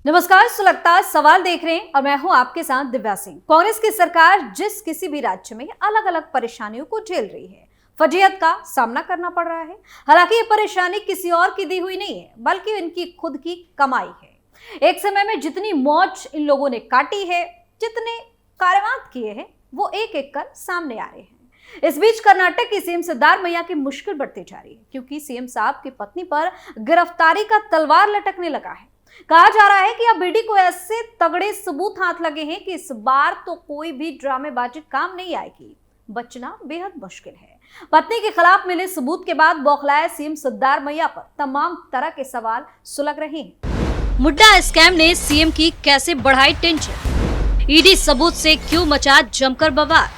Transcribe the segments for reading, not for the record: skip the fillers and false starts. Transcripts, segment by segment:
नमस्कार, सुलगता सवाल देख रहे हैं और मैं हूं आपके साथ दिव्या सिंह। कांग्रेस की सरकार जिस किसी भी राज्य में अलग अलग परेशानियों को झेल रही है, फजीहत का सामना करना पड़ रहा है। हालांकि ये परेशानी किसी और की दी हुई नहीं है, बल्कि इनकी खुद की कमाई है। एक समय में जितनी मौज इन लोगों ने काटी है, जितने कार्यवाद किए हैं, वो एक एक कर सामने आ रहे हैं। इस बीच कर्नाटक की सीएम सिद्धारमैया की मुश्किल बढ़ती जा रही है, क्योंकि सीएम साहब की पत्नी पर गिरफ्तारी का तलवार लटकने लगा है। कहा जा रहा है कि अब ईडी को ऐसे तगड़े सबूत हाथ लगे हैं कि इस बार तो कोई भी ड्रामेबाजी काम नहीं आएगी। बचना बेहद मुश्किल है। पत्नी के खिलाफ मिले सबूत के बाद बौखलाए सीएम सिद्धारमैया पर तमाम तरह के सवाल सुलग रहे हैं। मुड्डा स्कैम ने सीएम की कैसे बढ़ाई टेंशन? ईडी सबूत से क्यों मचा जमकर बवाल?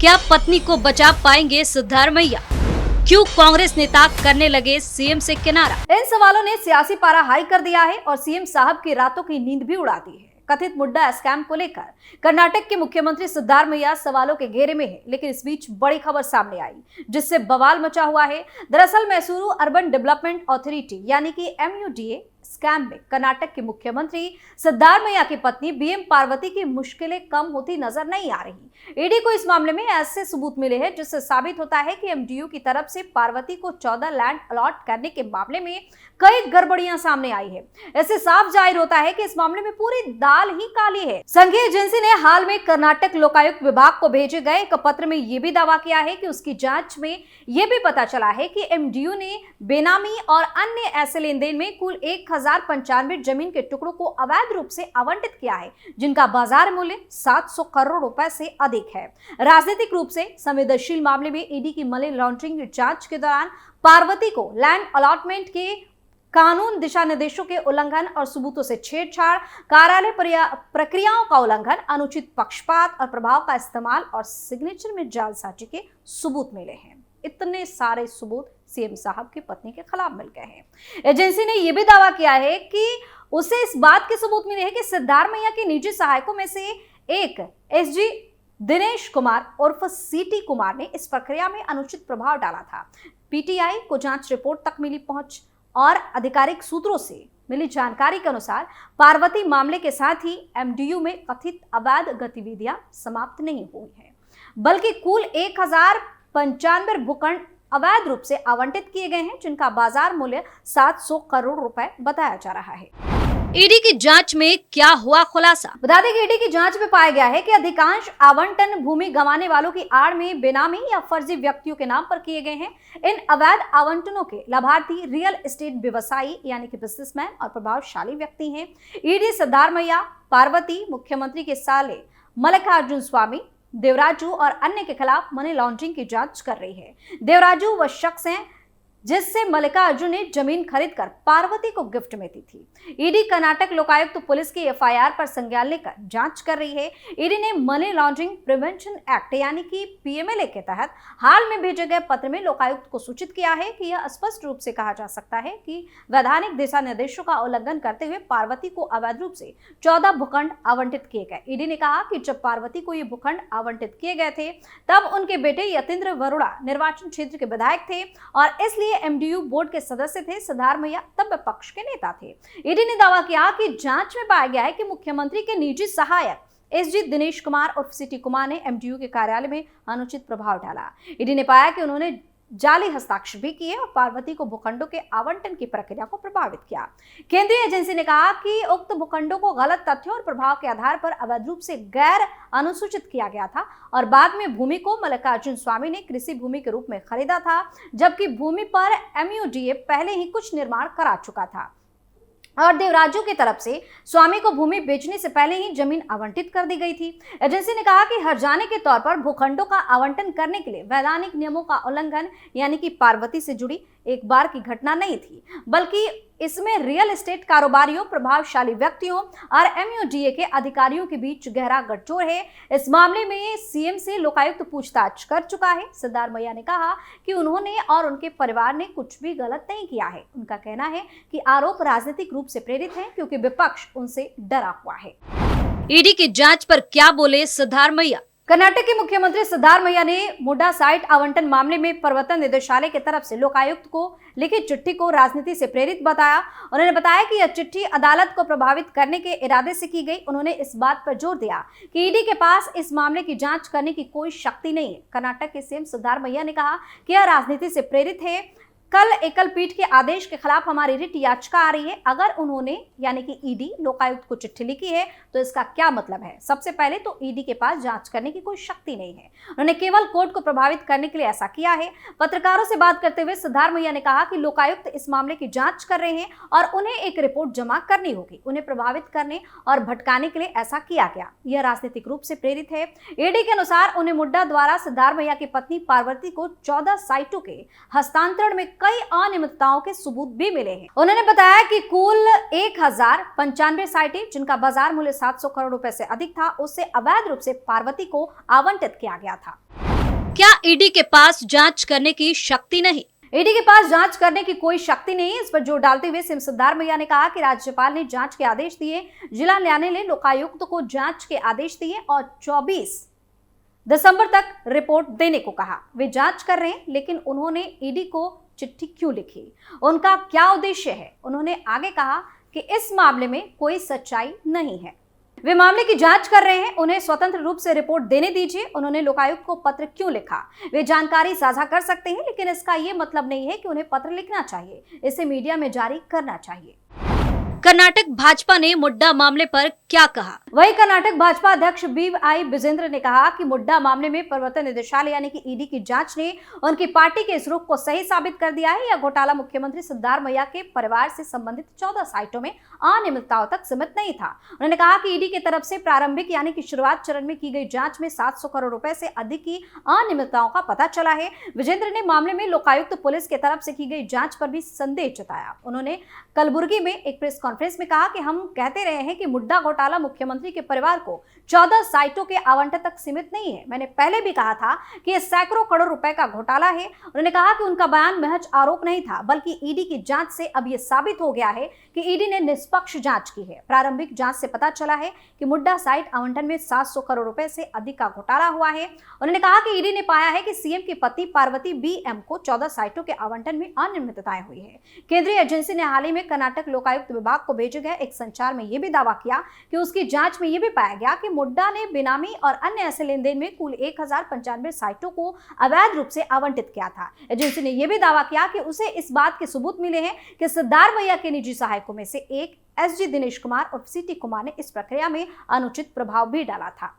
क्या पत्नी को बचा पाएंगे सिद्धारमैया? क्यों कांग्रेस नेता करने लगे सीएम से किनारा? इन सवालों ने सियासी पारा हाई कर दिया है और सीएम साहब की रातों की नींद भी उड़ा दी है। कथित मुड्डा स्कैम को लेकर कर्नाटक के मुख्यमंत्री सिद्धारमैया सवालों के घेरे में है, लेकिन इस बीच बड़ी खबर सामने आई जिससे बवाल मचा हुआ है। दरअसल मैसूरू अर्बन डेवलपमेंट अथॉरिटी यानी कि MUDA स्कैम में कर्नाटक के मुख्यमंत्री सिद्धारमैया की पत्नी BM पार्वती की मुश्किलें कम होती नजर नहीं आ रही। ईडी को इस मामले में ऐसे सबूत मिले हैं जिससे साबित होता है कि MDU की तरफ से पार्वती को 14 लैंड अलॉट करने के मामले में कई गड़बड़ियां सामने आई है। इससे साफ जाहिर होता है कि इस मामले में पूरी दाल ही काली है। संघीय एजेंसी ने हाल में कर्नाटक लोकायुक्त विभाग को भेजे गए एक पत्र में यह भी दावा किया है कि उसकी जांच में यह भी पता चला है कि MDU ने बेनामी और अन्य ऐसे लेन देन में कुल 1095 जमीन के टुकड़ों को अवैध रूप से आवंटित किया है, जिनका बाजार मूल्य 700 करोड़ रुपए से अधिक है। राजनीतिक रूप से संवेदनशील मामले में ईडी की मनी लॉन्ड्रिंग की जांच के दौरान पार्वती को लैंड अलॉटमेंट के कानून दिशा निर्देशों के उल्लंघन और सबूतों से छेड़छाड़, कार्यालय प्रक्रियाओं का उल्लंघन, अनुचित पक्षपात और प्रभाव का इस्तेमाल और सिग्नेचर में जालसाजी के सबूत मिले हैं। इतने सारे सबूत सीएम साहब की पत्नी के खिलाफ मिल गए हैं। एजेंसी ने यह भी दावा किया है कि उसे इस बात के सबूत मिले हैं कि सिद्धारमैया के निजी सहायकों में से एक SG दिनेश कुमार उर्फ CT कुमार ने इस प्रक्रिया में अनुचित प्रभाव डाला था। PTI को जांच रिपोर्ट तक मिली पहुंच और आधिकारिक सूत्रों से मिली जानकारी के अनुसार पार्वती मामले के साथ ही MDU में कथित अवैध गतिविधियां समाप्त नहीं हुई है, बल्कि कुल 1095 भूखंड अवैध रूप से आवंटित किए गए हैं, जिनका बाजार मूल्य 700 करोड़ रुपए बताया जा रहा है। ईडी की जांच में क्या हुआ खुलासा? बता दें कि ईडी की जांच में पाया गया है कि अधिकांश आवंटन भूमि गंवाने वालों की आड़ में बेनामी या फर्जी व्यक्तियों के नाम पर किए गए हैं। इन अवैध आवंटनों के लाभार्थी रियल एस्टेट व्यवसायी यानी कि बिजनेसमैन और प्रभावशाली व्यक्ति हैं। ईडी सिद्धारमैया, पार्वती, मुख्यमंत्री के साले मल्लिकार्जुन स्वामी, देवराजू और अन्य के खिलाफ मनी लॉन्ड्रिंग की जांच कर रही है। देवराजू वह शख्स हैं जिससे मल्लिकार्जुन ने जमीन खरीदकर पार्वती को गिफ्ट में दी थी। ईडी कर्नाटक लोकायुक्त पुलिस की FIR पर संज्ञान लेकर जांच कर रही है। ईडी ने मनी लॉन्ड्रिंग प्रिवेंशन एक्ट यानी कि PMLA के तहत हाल में भेजे गए पत्र में लोकायुक्त को सूचित किया है कि यह स्पष्ट रूप से कहा जा सकता है कि वैधानिक दिशा निर्देशों का उल्लंघन करते हुए पार्वती को अवैध रूप से 14 भूखंड आवंटित किए गए। ईडी ने कहा कि जब पार्वती को ये भूखंड आवंटित किए गए थे तब उनके बेटे यतीन्द्र वरुणा निर्वाचन क्षेत्र के विधायक थे और इसलिए MDU बोर्ड के सदस्य थे। सिद्धारमैया तब विपक्ष के नेता थे। ईडी ने दावा किया कि जांच में पाया गया है कि मुख्यमंत्री के निजी सहायक SG दिनेश कुमार और CT कुमार ने MDU के कार्यालय में अनुचित प्रभाव डाला। ईडी ने पाया कि उन्होंने जाली हस्ताक्षर भी किए और पार्वती को भूखंडों के आवंटन की प्रक्रिया को प्रभावित किया। केंद्रीय एजेंसी ने कहा कि उक्त भूखंडों को गलत तथ्यों और प्रभाव के आधार पर अवैध रूप से गैर अनुसूचित किया गया था और बाद में भूमि को मल्लिकार्जुन स्वामी ने कृषि भूमि के रूप में खरीदा था, जबकि भूमि पर MUDA पहले ही कुछ निर्माण करा चुका था और देवराजू की तरफ से स्वामी को भूमि बेचने से पहले ही जमीन आवंटित कर दी गई थी। एजेंसी ने कहा कि हर्जाने के तौर पर भूखंडों का आवंटन करने के लिए वैधानिक नियमों का उल्लंघन यानी कि पार्वती से जुड़ी एक बार की घटना नहीं थी, बल्कि इसमें रियल एस्टेट कारोबारियों, प्रभावशाली व्यक्तियों और MUDA के अधिकारियों के बीच गहरा गठजोड़ है। इस मामले में CM से लोकायुक्त पूछताछ कर चुका है। सिद्धारमैया ने कहा कि उन्होंने और उनके परिवार ने कुछ भी गलत नहीं किया है। उनका कहना है कि आरोप राजनीतिक रूप से प्रेरित है, क्योंकि विपक्ष उनसे डरा हुआ है। ईडी की जांच पर क्या बोले सिद्धारमैया? कर्नाटक के मुख्यमंत्री सिद्धारमैया ने मुड्डा साइट आवंटन मामले में प्रवर्तन निदेशालय की तरफ से लोकायुक्त को लिखी चिट्ठी को राजनीति से प्रेरित बताया। उन्होंने बताया कि यह चिट्ठी अदालत को प्रभावित करने के इरादे से की गई। उन्होंने इस बात पर जोर दिया कि ईडी के पास इस मामले की जांच करने की कोई शक्ति नहीं है। कर्नाटक के सीएम सिद्धारमैया ने कहा कि यह राजनीति से प्रेरित है। कल एकल पीठ के आदेश के खिलाफ हमारी रिट याचिका आ रही है। अगर उन्होंने यानी कि ईडी लोकायुक्त को चिट्ठी लिखी है तो इसका क्या मतलब है? सबसे पहले तो ईडी के पास जांच करने की कोई शक्ति नहीं है। उन्होंने केवल कोर्ट को प्रभावित करने के लिए ऐसा किया है। पत्रकारों से बात करते हुए सिद्धारमैया ने कहा कि लोकायुक्त इस मामले की जांच कर रहे हैं और उन्हें एक रिपोर्ट जमा करनी होगी। उन्हें प्रभावित करने और भटकाने के लिए ऐसा किया गया। यह राजनीतिक रूप से प्रेरित है। ईडी के अनुसार उन्हें मुड्डा द्वारा सिद्धारमैया की पत्नी पार्वती को 14 साइटों के हस्तांतरण में कई अनियमितताओं के सबूत भी मिले हैं। उन्होंने बताया कि कुल 1095 साइटें जिनका बाजार मूल्य 700 करोड़ रुपए से अधिक था, उससे अवैध रूप से पार्वती को आवंटित किया गया था। क्या ईडी के पास जांच करने की शक्ति नहीं? ईडी के पास जांच करने की कोई शक्ति नहीं है। इस पर जोर डालते हुए सीएम सिद्धारमैया ने कहा कि राज्यपाल ने जांच के आदेश दिए, जिला न्यायालय ने लोकायुक्त को जांच के आदेश दिए और 24 दिसंबर तक रिपोर्ट देने को कहा। वे जांच कर रहे हैं, लेकिन उन्होंने ईडी को चिट्ठी क्यों लिखी? उनका क्या उद्देश्य है? उन्होंने आगे कहा कि इस मामले में कोई सच्चाई नहीं है। वे मामले की जांच कर रहे हैं, उन्हें स्वतंत्र रूप से रिपोर्ट देने दीजिए। उन्होंने लोकायुक्त को पत्र क्यों लिखा? वे जानकारी साझा कर सकते हैं, लेकिन इसका ये मतलब नहीं है कि उन्हें पत्र लिखना चाहिए। इसे मीडिया में जारी करना चाहिए। कर्नाटक भाजपा ने मुड्डा मामले पर क्या कहा? वही कर्नाटक भाजपा अध्यक्ष BY विजेंद्र ने कहा कि मुड्डा मामले में प्रवर्तन निदेशालय यानी कि ईडी की जांच ने उनकी पार्टी के इस रुख को सही साबित कर दिया है। यह घोटाला मुख्यमंत्री सिद्धारमैया के परिवार से संबंधित 14 साइटों में अनियमितताओं तक सीमित नहीं था। उन्होंने कहा कि ईडी की तरफ से प्रारंभिक यानी कि शुरुआत चरण में की गई जांच में 700 करोड़ रुपए से अधिक की अनियमितताओं का पता चला है। विजेंद्र ने मामले में लोकायुक्त पुलिस की तरफ से की गई जांच पर भी संदेह जताया। उन्होंने कलबुर्गी में एक प्रेस कॉन्फ्रेंस में कहा कि हम कहते रहे हैं कि मुड्डा घोटाला मुख्यमंत्री के परिवार को 14 साइटों के आवंटन तक सीमित नहीं है। मैंने पहले भी कहा था कि यह सैकड़ों करोड़ रुपए का घोटाला है। उन्होंने कहा कि उनका बयान महज आरोप नहीं था, बल्कि ईडी की जांच से अब यह साबित हो गया है कि ईडी ने निष्पक्ष जांच की है। प्रारंभिक जांच से पता चला है कि मुड्डा साइट आवंटन में 700 करोड़ रुपए से अधिक का घोटाला हुआ है। उन्होंने कहा कि ईडी ने पाया है कि सीएम की पत्नी पार्वती BM को 14 साइटों के आवंटन में अनियमितताएं हुई है। केंद्रीय एजेंसी ने हाल ही में कर्नाटक लोकायुक्त विभाग को भेजे गए एक संचार में यह भी दावा किया कि उसकी जांच में यह भी पाया गया कि मुड्डा ने बेनामी और अन्य ऐसे लेनदेन में कुल 1095 साइटों को अवैध रूप से आवंटित किया था। एजेंसी ने यह भी दावा किया कि उसे इस बात के सबूत मिले हैं कि सिद्धारमैया के निजी सहायकों में से एक SG दिनेश कुमार और CT कुमार ने इस प्रक्रिया में अनुचित प्रभाव भी डाला था।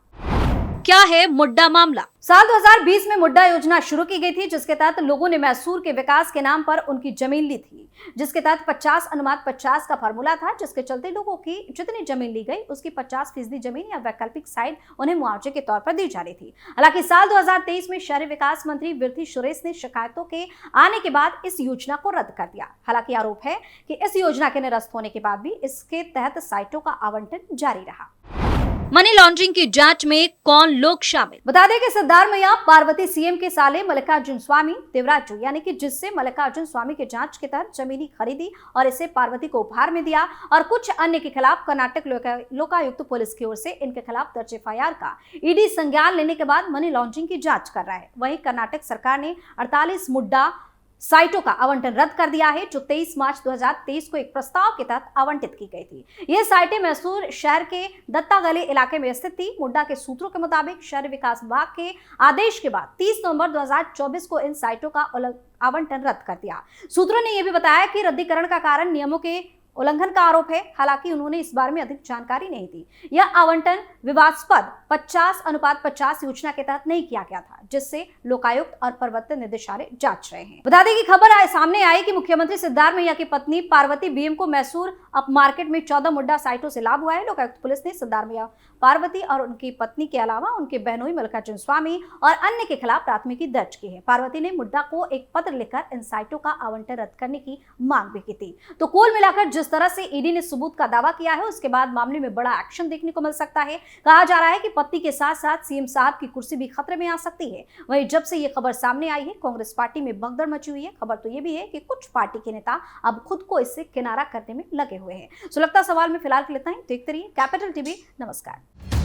क्या है मुड्डा मामला? साल 2020 में मुड्डा योजना शुरू की गई थी, जिसके तहत लोगों ने मैसूर के विकास के नाम पर उनकी जमीन ली थी, जिसके तहत 50/50 का फॉर्मूला था, जिसके चलते लोगों की जितनी जमीन ली गई उसकी 50% जमीन या वैकल्पिक साइड उन्हें मुआवजे के तौर पर दी जा रही थी। हालांकि साल 2023 में शहरी विकास मंत्री वृद्धि सुरेश ने शिकायतों के आने के बाद इस योजना को रद्द कर दिया। हालांकि आरोप है कि इस योजना के निरस्त होने के बाद भी इसके तहत साइटों का आवंटन जारी रहा। मनी लॉन्ड्रिंग की जांच में कौन लोग शामिल? बता दें कि सिद्धारमैया पार्वती सीएम के साले मल्लिकार्जुन स्वामी देवराजू यानी कि जिससे मल्लिकार्जुन स्वामी के जांच के तहत जमीनी खरीदी और इसे पार्वती को उपहार में दिया और कुछ अन्य के खिलाफ कर्नाटक लोकायुक्त पुलिस की ओर से इनके खिलाफ दर्ज FIR का ईडी संज्ञान लेने के बाद मनी लॉन्ड्रिंग की जांच कर रहा है। वहीं कर्नाटक सरकार ने 48 मुड्डा साइटों का आवंटन रद्द कर दिया है, जो 23 मार्च 2023 को एक प्रस्ताव के तहत आवंटित की गई थी। ये साइटें मैसूर शहर के दत्ता गली इलाके में स्थित थी। मुड्डा के सूत्रों के मुताबिक शहरी विकास विभाग के आदेश के बाद 30 नवंबर 2024 को इन साइटों का आवंटन रद्द कर दिया। सूत्रों ने यह भी बताया कि रद्दीकरण का कारण नियमों के उल्लंघन का आरोप है। हालांकि उन्होंने इस बारे में अधिक जानकारी नहीं दी। यह आवंटन विवादास्पद 50/50 योजना के तहत नहीं किया गया था, जिससे लोकायुक्त और प्रवर्तन निदेशालय जांच रहे हैं। बता दें कि खबर सामने आई कि मुख्यमंत्री सिद्धारमैया की पत्नी पार्वती BM को मैसूर अप मार्केट में 14 मुड्डा साइटों से लाभ हुआ है। लोकायुक्त पुलिस ने सिद्धारमैया पार्वती और उनकी पत्नी के अलावा उनके बहनोई मल्लिकार्जुन स्वामी और अन्य के खिलाफ प्राथमिकी दर्ज की है। पार्वती ने मुड्डा को एक पत्र लिखकर इन साइटों का आवंटन रद्द करने की मांग भी की थी। तो कुल मिलाकर जिस तरह से ईडी ने सबूत का दावा किया है, उसके बाद मामले में बड़ा एक्शन देखने को मिल सकता है। कहा जा रहा है कि पत्नी के साथ साथ सीएम साहब की कुर्सी भी खतरे में आ सकती है। वहीं जब से ये खबर सामने आई है, कांग्रेस पार्टी में भगदड़ मची हुई है। खबर तो ये भी है कि कुछ पार्टी के नेता अब खुद को इससे किनारा करने में लगे हुए हैं। सुलगता सवाल में फिलहाल के लिए इतना ही। देखते रहिए कैपिटल टीवी। नमस्कार।